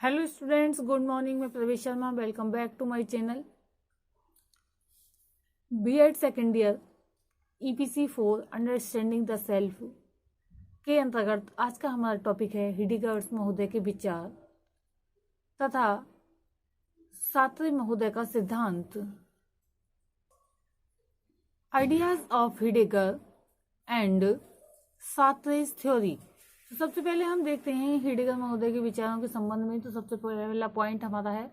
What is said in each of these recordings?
Hello students, good morning. मैं Pravesh Sharma, welcome back to my channel. BEd second year EPC 4 understanding the self के अंतर्गत आज का हमारा टॉपिक है हिडिगर्स महोदय के विचार तथा सात्रे महोदय का सिद्धांत। Ideas of Heidegger and Sartre's theory. तो सबसे पहले हम देखते हैं हिडेगर महोदय के विचारों के संबंध में। तो सबसे पहला पॉइंट हमारा है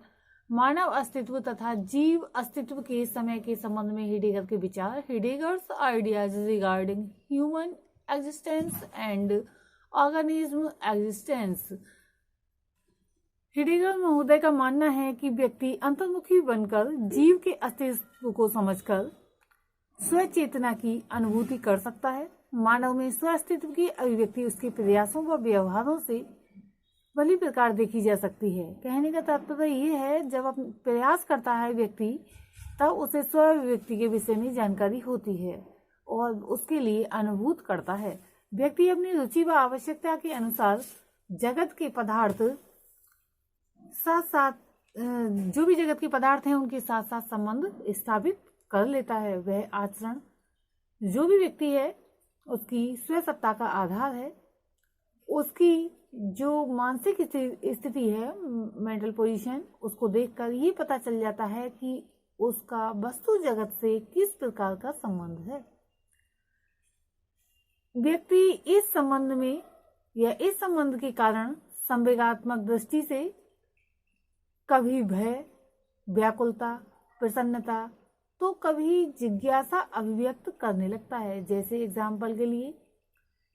मानव अस्तित्व तथा जीव अस्तित्व के समय के संबंध में हिडेगर के विचार। Heidegger's ideas regarding human existence and organism existence. Heidegger महोदय का मानना है कि व्यक्ति अंतर्मुखी बनकर जीव के अस्तित्व को समझकर स्वचेतना की अनुभूति कर सकता है। मानव में स्व अस्तित्व की अभिव्यक्ति उसके प्रयासों व व्यवहारों से भली प्रकार देखी जा सकती है। कहने का तात्पर्य ये है, जब अपना प्रयास करता है व्यक्ति, तब उसे स्व अभिव्यक्ति के विषय में जानकारी होती है और उसके लिए अनुभूत करता है। व्यक्ति अपनी रुचि व आवश्यकता के अनुसार जगत के पदार्थ साथ साथ जो भी जगत के पदार्थ हैं उनके साथ साथ संबंध स्थापित कर लेता है। वह आचरण जो भी व्यक्ति है उसकी स्वसत्ता का आधार है। उसकी जो मानसिक स्थिति है, मेंटल पोजीशन, उसको देखकर ये पता चल जाता है कि उसका वस्तु जगत से किस प्रकार का संबंध है। व्यक्ति इस संबंध में या इस संबंध के कारण संवेगात्मक दृष्टि से कभी भय, व्याकुलता, प्रसन्नता तो कभी जिज्ञासा अभिव्यक्त करने लगता है। जैसे एग्जाम्पल के लिए,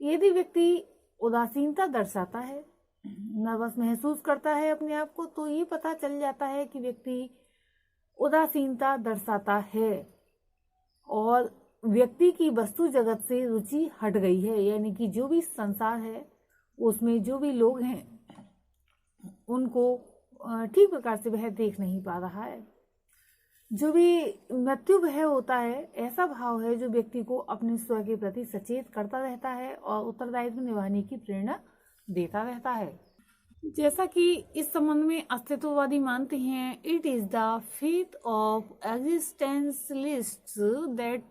यदि व्यक्ति उदासीनता दर्शाता है, नर्वस महसूस करता है अपने आप को, तो ये पता चल जाता है कि व्यक्ति उदासीनता दर्शाता है और व्यक्ति की वस्तु जगत से रुचि हट गई है। यानी कि जो भी संसार है उसमें जो भी लोग हैं उनको ठीक प्रकार से वह देख नहीं पा रहा है। जो भी मृत्यु भय होता है, ऐसा भाव है जो व्यक्ति को अपने स्व के प्रति सचेत करता रहता है और उत्तरदायित्व निभाने की प्रेरणा देता रहता है। जैसा कि इस संबंध में अस्तित्ववादी मानते हैं, it is the faith of existentialists that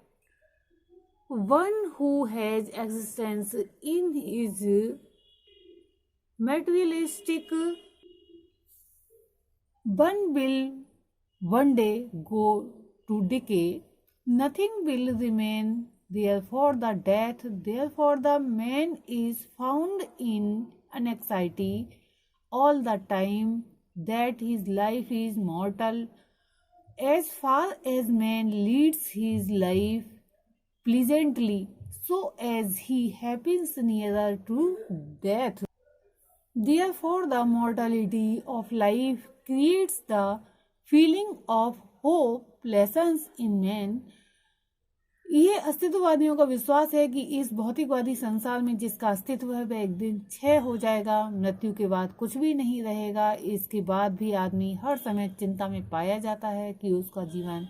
one who has existence in his materialistic one will one day go to decay, nothing will remain, therefore the death, therefore the man is found in anxiety all the time that his life is mortal. As far as man leads his life pleasantly, so as he happens nearer to death. Therefore, the mortality of life creates the feeling of hopelessness in man. ये अस्तित्ववादियों का विश्वास है कि इस भौतिकवादी संसार में जिसका अस्तित्व है वह एक दिन क्षय हो जाएगा। मृत्यु के बाद कुछ भी नहीं रहेगा। इसके बाद भी आदमी हर समय चिंता में पाया जाता है कि उसका जीवन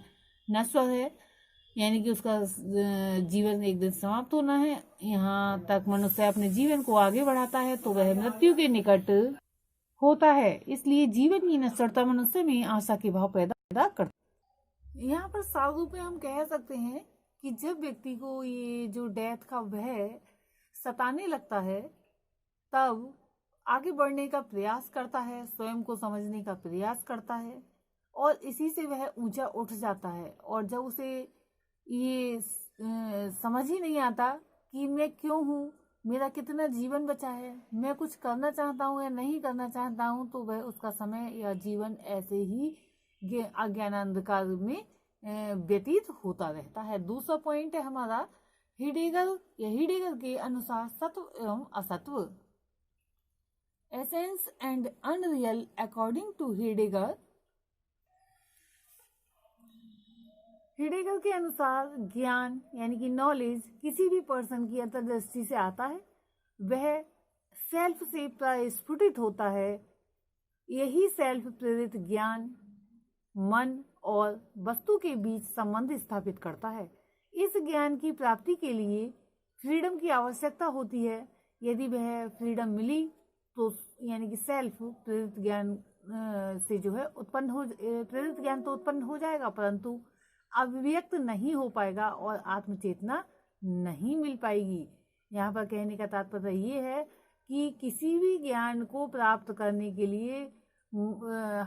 नश्वर है, यानी कि उसका जीवन एक दिन समाप्त होना है। यहाँ तक मनुष्य अपने जीवन को आगे बढ़ाता है तो वह मृत्यु के निकट होता है। इसलिए जीवन की नश्वरता मनुष्य में आशा के भाव पैदा करती है। यहाँ पर सार रूप में हम कह सकते हैं कि जब व्यक्ति को ये जो डेथ का भय सताने लगता है, तब आगे बढ़ने का प्रयास करता है, स्वयं को समझने का प्रयास करता है और इसी से वह ऊंचा उठ जाता है। और जब उसे ये समझ ही नहीं आता कि मैं क्यों हूँ, मेरा कितना जीवन बचा है, मैं कुछ करना चाहता हूँ या नहीं करना चाहता हूँ, तो वह उसका समय या जीवन ऐसे ही अज्ञानांधकार में व्यतीत होता रहता है। दूसरा पॉइंट है हमारा हिडेगर के अनुसार सत्व एवं असत्व। Essence and unreal according to Heidegger के अनुसार ज्ञान यानी कि नॉलेज किसी भी पर्सन की अंतर्दृष्टि से आता है, वह सेल्फ से प्रस्फुटित होता है। यही सेल्फ प्रेरित ज्ञान मन और वस्तु के बीच संबंध स्थापित करता है। इस ज्ञान की प्राप्ति के लिए फ्रीडम की आवश्यकता होती है। यदि वह फ्रीडम मिली तो यानी कि सेल्फ प्रेरित ज्ञान से जो है प्रेरित ज्ञान तो उत्पन्न हो जाएगा, परंतु अभिव्यक्त नहीं हो पाएगा और आत्मचेतना नहीं मिल पाएगी। यहाँ पर कहने का तात्पर्य ये है कि किसी भी ज्ञान को प्राप्त करने के लिए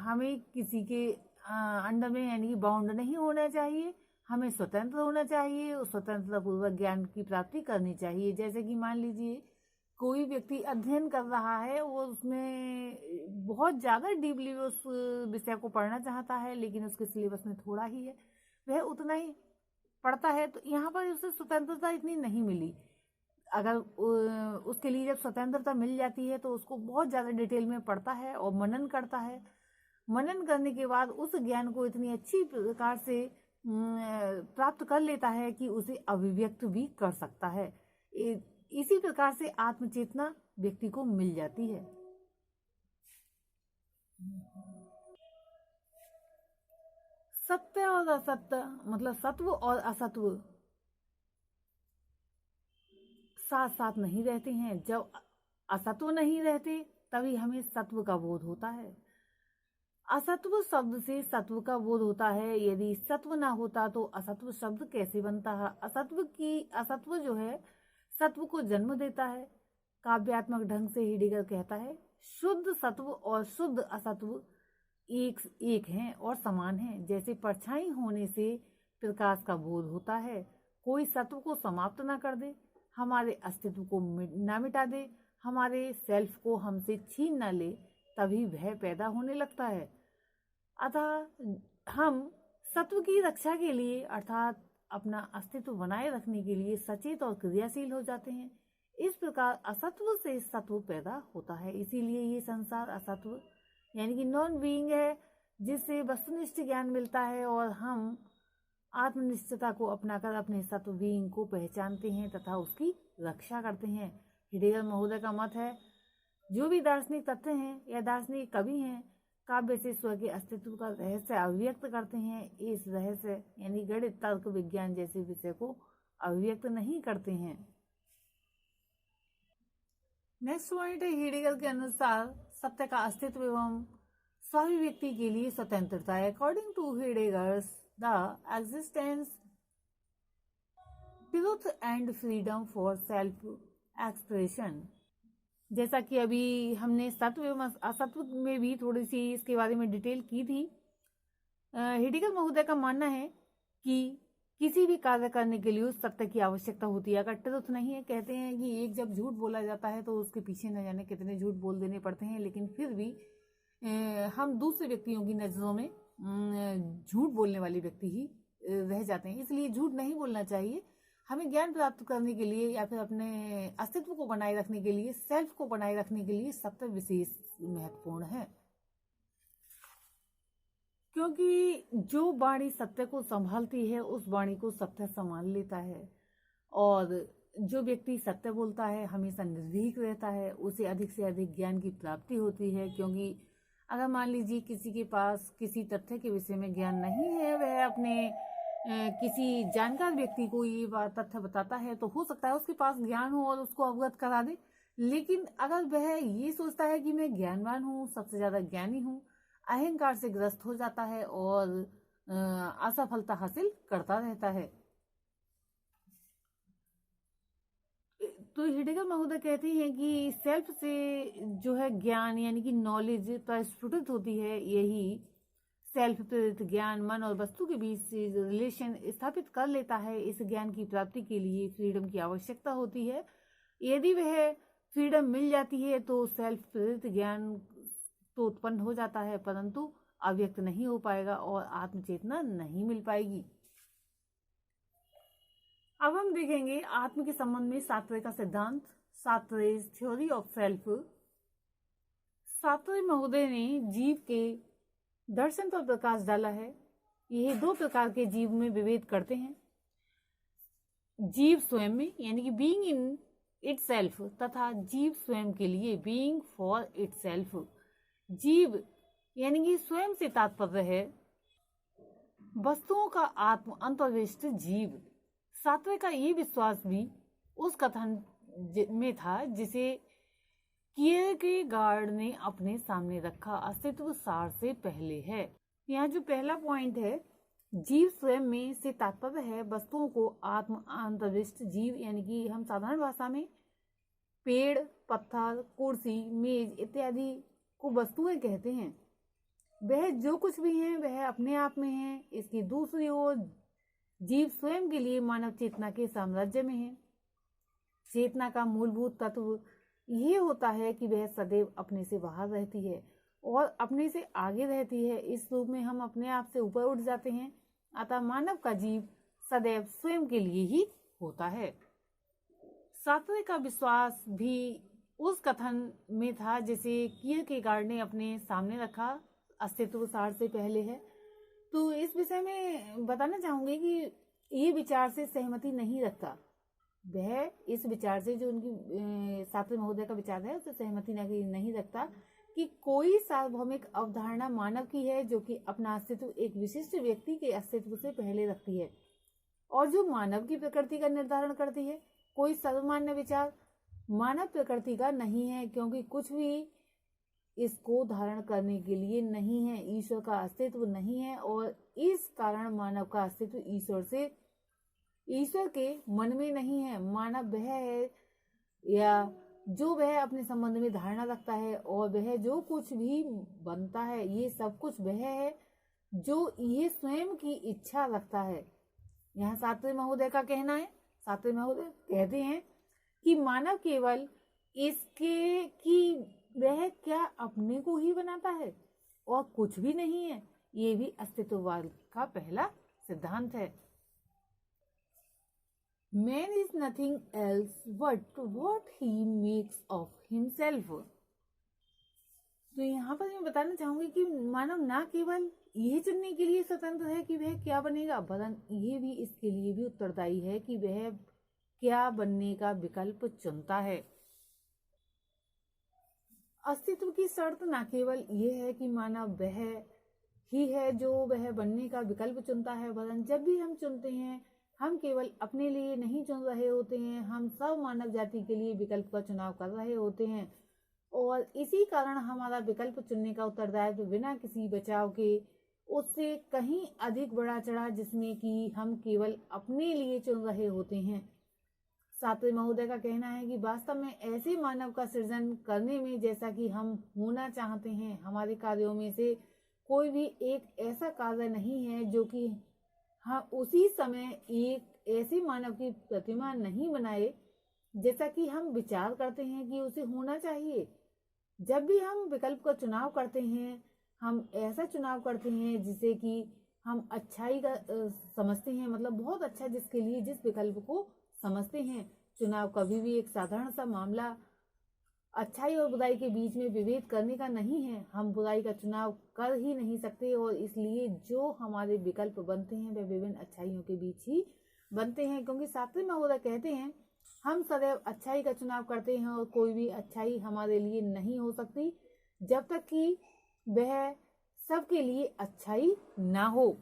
हमें किसी के अंडर में यानी कि बाउंड नहीं होना चाहिए, हमें स्वतंत्र होना चाहिए और स्वतंत्रता पूर्वक ज्ञान की प्राप्ति करनी चाहिए। जैसे कि मान लीजिए कोई व्यक्ति अध्ययन कर रहा है, वो उसमें बहुत ज़्यादा डीपली उस विषय को पढ़ना चाहता है, लेकिन उसके सिलेबस में थोड़ा ही है, वह उतना ही पढ़ता है, तो यहाँ पर उसे स्वतंत्रता इतनी नहीं मिली। अगर उसके लिए जब स्वतंत्रता मिल जाती है तो उसको बहुत ज़्यादा डिटेल में पढ़ता है और मनन करता है। मनन करने के बाद उस ज्ञान को इतनी अच्छी प्रकार से प्राप्त कर लेता है कि उसे अभिव्यक्त भी कर सकता है। इसी प्रकार से आत्मचेतना व्यक्ति को मिल जाती है। सत्य और असत्य मतलब सत्व और असत्व साथ साथ नहीं रहते हैं। जब असत्व नहीं रहते तभी हमें सत्व का बोध होता है। असत्व शब्द से सत्व का बोध होता है। यदि सत्व ना होता तो असत्व शब्द कैसे बनता है। असत्व जो है सत्व को जन्म देता है। काव्यात्मक ढंग से हेडीगर कहता है, शुद्ध सत्व और शुद्ध असत्व एक हैं और समान हैं। जैसे परछाई होने से प्रकाश का बोध होता है। कोई सत्व को समाप्त ना कर दे, हमारे अस्तित्व को ना मिटा दे, हमारे सेल्फ को हमसे छीन ना ले, तभी भय पैदा होने लगता है। अतः हम सत्व की रक्षा के लिए अर्थात अपना अस्तित्व बनाए रखने के लिए सचेत और क्रियाशील हो जाते हैं। इस प्रकार असत्व से सत्व पैदा होता है। इसीलिए ये संसार असत्व यानी कि नॉन बीइंग है, जिससे वस्तुनिष्ठ ज्ञान मिलता है और हम आत्मनिष्ठता को अपनाकर अपने सत्व बीइंग को पहचानते हैं तथा उसकी रक्षा करते हैं। हेडेगर महोदय का मत है, जो भी दार्शनिक तथ्य हैं या दार्शनिक कवि हैं, काव्य से स्व के अस्तित्व का रहस्य अभिव्यक्त करते हैं। इस रहस्य यानी गणित, तर्क, विज्ञान जैसे विषय को अभिव्यक्त नहीं करते हैं। नेक्स्ट पॉइंट है, हेडेगर के अनुसार सत्य का अस्तित्व एवं स्वाभिव्यक्ति के लिए स्वतंत्रता है। According to Heidegger the existence, truth and freedom for self expression। जैसा कि अभी हमने सत्व एवं असत्व में भी थोड़ी सी इसके बारे में डिटेल की थी। हेडेगर महोदय का मानना है कि किसी भी कार्य करने के लिए उस सत्य की आवश्यकता होती है। अगर ट्रुथ नहीं है, कहते हैं कि एक जब झूठ बोला जाता है तो उसके पीछे न जाने कितने झूठ बोल देने पड़ते हैं, लेकिन फिर भी हम दूसरे व्यक्तियों की नजरों में झूठ बोलने वाले व्यक्ति ही रह जाते हैं। इसलिए झूठ नहीं बोलना चाहिए। हमें ज्ञान प्राप्त करने के लिए या फिर अपने अस्तित्व को बनाए रखने के लिए, सेल्फ को बनाए रखने के लिए सत्य विशेष महत्वपूर्ण है, क्योंकि जो वाणी सत्य को संभालती है उस वाणी को सत्य संभाल लेता है। और जो व्यक्ति सत्य बोलता है हमेशा निर्भीक रहता है, उसे अधिक से अधिक ज्ञान की प्राप्ति होती है। क्योंकि अगर मान लीजिए किसी के पास किसी तथ्य के विषय में ज्ञान नहीं है, वह अपने किसी जानकार व्यक्ति को ये बात तथ्य बताता है, तो हो सकता है उसके पास ज्ञान हो और उसको अवगत करा दे। लेकिन अगर वह ये सोचता है कि मैं ज्ञानवान हूँ, सबसे ज्यादा ज्ञानी हूँ, अहंकार से ग्रस्त हो जाता है और असफलता हासिल करता रहता है। तो हेडेगर महोदय कहते हैं कि सेल्फ से जो है ज्ञान यानी कि नॉलेज प्रस्फुटित होती है। यही सेल्फ प्रेरित ज्ञान मन और वस्तु के बीच रिलेशन स्थापित कर लेता है। इस ज्ञान की प्राप्ति के लिए फ्रीडम की आवश्यकता होती है। यदि वह फ्रीडम मिल जाती है तो सेल्फ प्रेरित ज्ञान तो उत्पन्न हो जाता है, परंतु अव्यक्त नहीं हो पाएगा और आत्मचेतना नहीं मिल पाएगी। अब हम देखेंगे आत्म के संबंध में सातवें का सिद्धांत, सातवें थ्योरी ऑफ सेल्फ। सातवें महोदय ने जीव के दर्शन पर प्रकाश डाला है। यह दो प्रकार के जीव में विभेद करते हैं, जीव स्वयं में यानी कि बीइंग इन इटसेल्फ तथा जीव स्वयं के लिए बीइंग फॉर इटसेल्फ। जीव यानी कि स्वयं से तात्पर्य है वस्तुओं का आत्म अंतर्विष्ट जीव। सातवें का ये विश्वास भी उस कथन में था जिसे कियरकेगार्ड ने अपने सामने रखा अस्तित्व सार से पहले है। यहाँ जो पहला पॉइंट है, जीव स्वयं में से तात्पर्य है वस्तुओं को आत्म अंतर्दृष्ट जीव, यानी कि हम साधारण भाषा में पेड़, पत्थर, कुर्सी, मेज इत्यादि को वस्तुएं कहते हैं। वह जो कुछ भी है वह अपने आप में है। इसकी दूसरी ओर जीव स्वयं के लिए मानव चेतना के साम्राज्य में है। चेतना का मूलभूत तत्व यह होता है कि वह सदैव अपने से बाहर रहती है और अपने से आगे रहती है। इस रूप में हम अपने आप से ऊपर उठ जाते हैं। अतः मानव का जीव सदैव स्वयं के लिए ही होता है। सार्त्रे का विश्वास भी उस कथन में था जिसे कियरकेगार्ड ने अपने सामने रखा अस्तित्व सार से पहले है। तो इस विषय में बताना चाहूंगी कि ये विचार से सहमति नहीं रखता। वह इस विचार से, जो उनकी सार्त्रे महोदय का विचार है, उससे सहमति नहीं रखता कि कोई सार्वभौमिक अवधारणा मानव की है जो कि अपना अस्तित्व एक विशिष्ट व्यक्ति के अस्तित्व से पहले रखती है और जो मानव की प्रकृति का निर्धारण करती है। कोई सर्वमान्य विचार मानव प्रकृति का नहीं है, क्योंकि कुछ भी इसको धारण करने के लिए नहीं है। ईश्वर का अस्तित्व नहीं है और इस कारण मानव का अस्तित्व ईश्वर के मन में नहीं है। मानव वह है या जो वह अपने संबंध में धारणा रखता है, और वह जो कुछ भी बनता है ये सब कुछ वह है जो ये स्वयं की इच्छा रखता है। यहाँ सार्त्रे महोदय का कहना है, सार्त्रे महोदय कहते हैं कि मानव केवल इसके कि वह क्या अपने को ही बनाता है और कुछ भी नहीं है। ये भी अस्तित्ववाद का पहला सिद्धांत है। Man is nothing else but what he makes of himself। तो यहाँ पर मैं बताना चाहूंगी कि मानव ना केवल यह चुनने के लिए स्वतंत्र है कि वह क्या बनेगा, वरन यह भी इसके लिए भी उत्तरदायी है कि वह क्या बनने का विकल्प चुनता है। अस्तित्व की शर्त न केवल यह है कि मानव वह ही है जो वह बनने का विकल्प चुनता है, वरन जब भी हम चुनते हैं हम केवल अपने लिए नहीं चुन रहे होते हैं, हम सब मानव जाति के लिए विकल्प का चुनाव कर रहे होते हैं। और इसी कारण हमारा विकल्प चुनने का उत्तरदायित्व बिना किसी बचाव के उससे कहीं अधिक बढ़ा चढ़ा, जिसमें कि हम केवल अपने लिए चुन रहे होते हैं। सार्त्रे महोदय का कहना है कि वास्तव में ऐसे मानव का सृजन करने में, जैसा कि हम होना चाहते हैं, हमारे कार्यों में से कोई भी एक ऐसा कार्य नहीं है जो कि हाँ उसी समय एक ऐसे मानव की प्रतिमा नहीं बनाए जैसा कि हम विचार करते हैं कि उसे होना चाहिए। जब भी हम विकल्प का चुनाव करते हैं, हम ऐसा चुनाव करते हैं जिसे कि हम अच्छाई का समझते हैं, मतलब बहुत अच्छा, जिसके लिए जिस विकल्प को समझते हैं। चुनाव कभी भी एक साधारण सा मामला अच्छाई और बुराई के बीच में विभेद करने का नहीं है। हम बुराई का चुनाव कर ही नहीं सकते और इसलिए जो हमारे विकल्प बनते हैं वे विभिन्न अच्छाइयों के बीच ही बनते हैं, क्योंकि सार्त्रे महोदय कहते हैं हम सदैव अच्छाई का चुनाव करते हैं और कोई भी अच्छाई हमारे लिए नहीं हो सकती जब तक कि वह सबके लिए अच्छाई ना हो।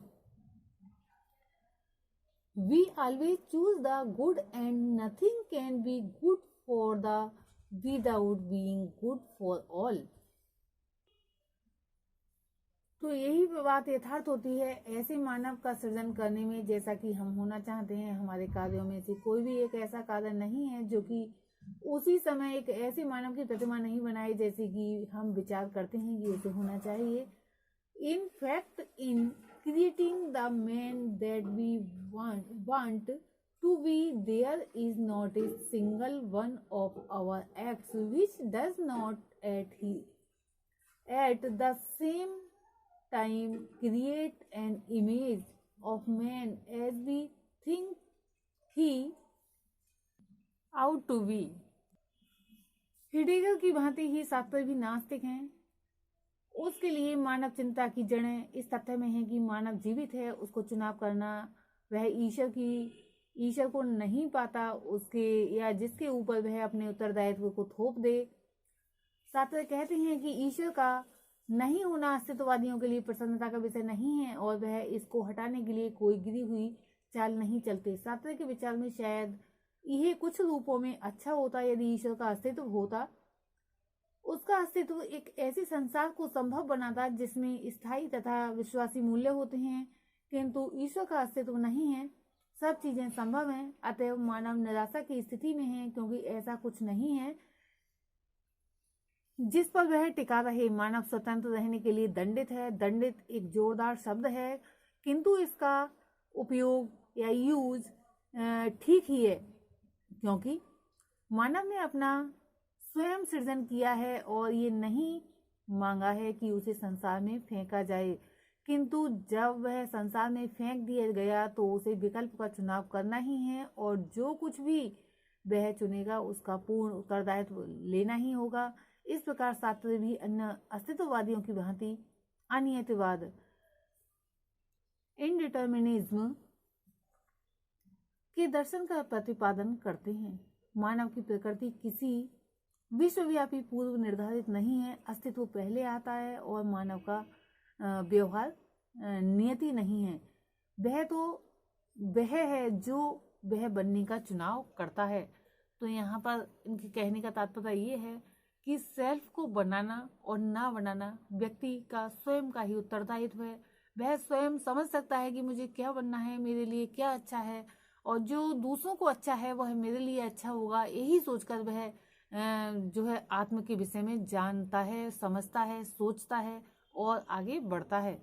We always choose the good and nothing can be good for the without being good for all। तो यही बात यथार्थ होती है ऐसे मानव का सृजन करने में, जैसा कि हम होना चाहते हैं। हमारे कार्यों में से कोई भी एक ऐसा कार्य नहीं है जो कि उसी समय एक ऐसे मानव की प्रतिमा नहीं बनाई जैसे कि हम विचार करते हैं कि उसे होना चाहिए। In fact, in creating the man that we want to be, there is not a single one of our acts which does not at the same time create an image of man as we think he ought to be। हिडेगर की भांति ही सार्त्रे भी नास्तिक हैं। उसके लिए मानव चिंता की जड़ें इस तथ्य में है कि मानव जीवित है, उसको चुनाव करना वह ईश्वर को नहीं पाता, उसके या जिसके ऊपर वह अपने उत्तरदायित्व को थोप दे। सार्त्रे कहते हैं कि ईश्वर का नहीं होना अस्तित्ववादियों के लिए प्रसन्नता का विषय नहीं है और वह इसको हटाने के लिए कोई गिरी हुई चाल नहीं चलते। सार्त्रे के विचार में शायद यह कुछ रूपों में अच्छा होता यदि ईश्वर का अस्तित्व होता, उसका अस्तित्व एक ऐसे संसार को संभव बनाता है जिसमें स्थायी तथा विश्वासी मूल्य होते हैं, किंतु ईश्वर का अस्तित्व नहीं है। सब चीजें संभव हैं, अतएव मानव निराशा की स्थिति में है, क्योंकि ऐसा कुछ नहीं है जिस पर वह टिका रहे। मानव स्वतंत्र रहने के लिए दंडित है। दंडित एक जोरदार शब्द है, किंतु इसका उपयोग या यूज ठीक ही है, क्योंकि मानव ने अपना स्वयं सृजन किया है और ये नहीं मांगा है कि उसे संसार में फेंका जाए, किंतु जब वह संसार में फेंक दिया गया तो उसे विकल्प का चुनाव करना ही है, और जो कुछ भी वह चुनेगा उसका पूर्ण उत्तरदायित्व लेना ही होगा। इस प्रकार सात्वत भी अन्य अस्तित्ववादियों की भांति अनियतिवाद इनडिटर्मिनिज्म के दर्शन का प्रतिपादन करते हैं। मानव की प्रकृति किसी विश्वव्यापी पूर्व निर्धारित नहीं है। अस्तित्व पहले आता है और मानव का व्यवहार नियति नहीं है। वह तो वह है जो वह बनने का चुनाव करता है। तो यहाँ पर इनके कहने का तात्पर्य ये है कि सेल्फ को बनाना और ना बनाना व्यक्ति का स्वयं का ही उत्तरदायित्व है। वह स्वयं समझ सकता है कि मुझे क्या बनना है, मेरे लिए क्या अच्छा है, और जो दूसरों को अच्छा है वह मेरे लिए अच्छा होगा, यही सोचकर वह जो है आत्म के विषय में जानता है, समझता है, सोचता है और आगे बढ़ता है।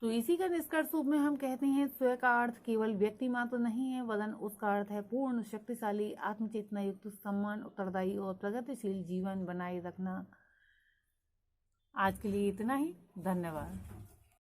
तो इसी का निष्कर्ष रूप में हम कहते हैं स्वयं का अर्थ केवल व्यक्ति मात्र नहीं है, वरन उसका अर्थ है पूर्ण शक्तिशाली आत्मचेतना युक्त सम्मान उत्तरदायी और प्रगतिशील जीवन बनाए रखना। आज के लिए इतना ही। धन्यवाद।